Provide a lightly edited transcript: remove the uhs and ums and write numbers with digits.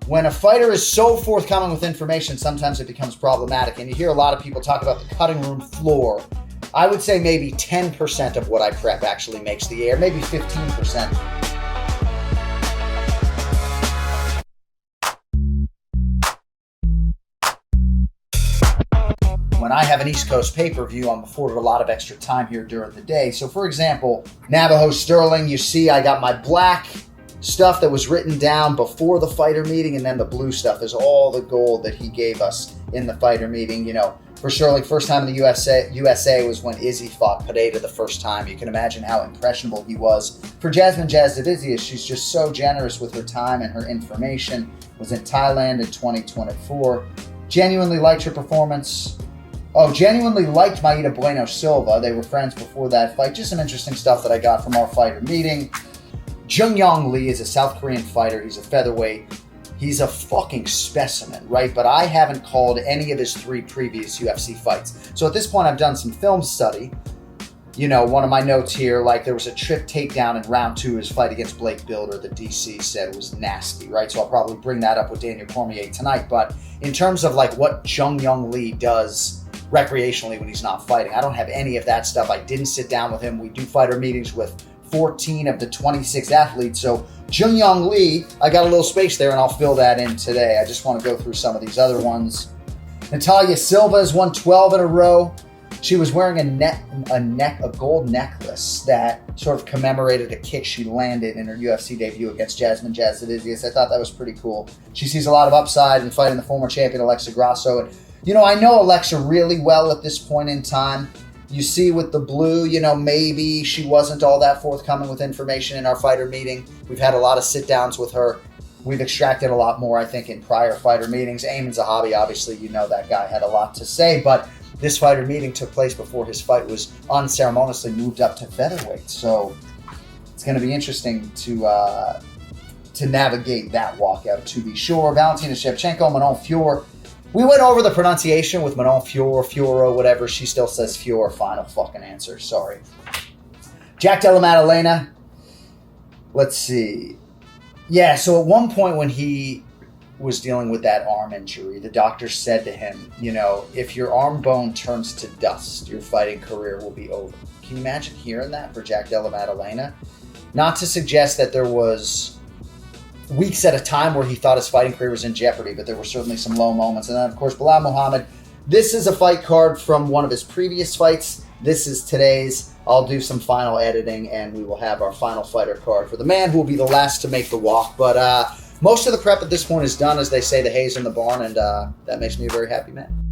when a fighter is so forthcoming with information, sometimes it becomes problematic. And you hear a lot of people talk about the cutting room floor. I would say maybe 10% of what I prep actually makes the air, maybe 15%. When I have an East Coast pay-per-view, I'm afforded a lot of extra time here during the day. So for example, Navajo Sterling, you see I got my black stuff that was written down before the fighter meeting, and then the blue stuff is all the gold that he gave us in the fighter meeting. You know, for Sterling, first time in the USA was when Izzy fought Pineda the first time. You can imagine how impressionable he was. For Jasmine Jasudavicius, she's just so generous with her time and her information. Was in Thailand in 2024. Genuinely liked her performance. Oh, genuinely liked Maida Bueno Silva. They were friends before that fight. Just some interesting stuff that I got from our fighter meeting. Jung-Yong Lee is a South Korean fighter. He's a featherweight. He's a fucking specimen, right? But I haven't called any of his 3 previous UFC fights. So at this point, I've done some film study. You know, one of my notes here, like there was a trip takedown in round 2 of his fight against Blake Bilder that DC said was nasty, right? So I'll probably bring that up with Daniel Cormier tonight. But in terms of like what Jung-Yong Lee does recreationally when he's not fighting, I don't have any of that stuff. I didn't sit down with him. We do fighter meetings with 14 of the 26 athletes. So Jung-Yong Lee, I got a little space there and I'll fill that in today. I just want to go through some of these other ones. Natalia Silva has won 12 in a row. She was wearing a gold necklace that sort of commemorated a kick she landed in her UFC debut against Jasmine Jasudavicius. I thought that was pretty cool. She sees a lot of upside in fighting the former champion Alexa Grasso. And, you know, I know Alexa really well at this point in time. You see with the blue, you know, maybe she wasn't all that forthcoming with information in our fighter meeting. We've had a lot of sit-downs with her. We've extracted a lot more, I think, in prior fighter meetings. Ayman Zahabi, obviously, you know that guy had a lot to say, but this fighter meeting took place before his fight was unceremoniously moved up to featherweight. So it's going to be interesting to navigate that walkout, to be sure. Valentina Shevchenko, Manon Fior. We went over the pronunciation with Manon Fior, Fioro, whatever. She still says Fior. Final fucking answer. Sorry. Jack Della Maddalena. Let's see. Yeah, so at one point when he was dealing with that arm injury, the doctor said to him, you know, if your arm bone turns to dust, your fighting career will be over. Can you imagine hearing that for Jack Della Maddalena? Not to suggest that there was weeks at a time where he thought his fighting career was in jeopardy, but there were certainly some low moments. And then, of course, Bilal Muhammad. This is a fight card from one of his previous fights. This is today's. I'll do some final editing, and we will have our final fighter card for the man who will be the last to make the walk. But most of the prep at this point is done, as they say, the hay's in the barn, and that makes me a very happy man.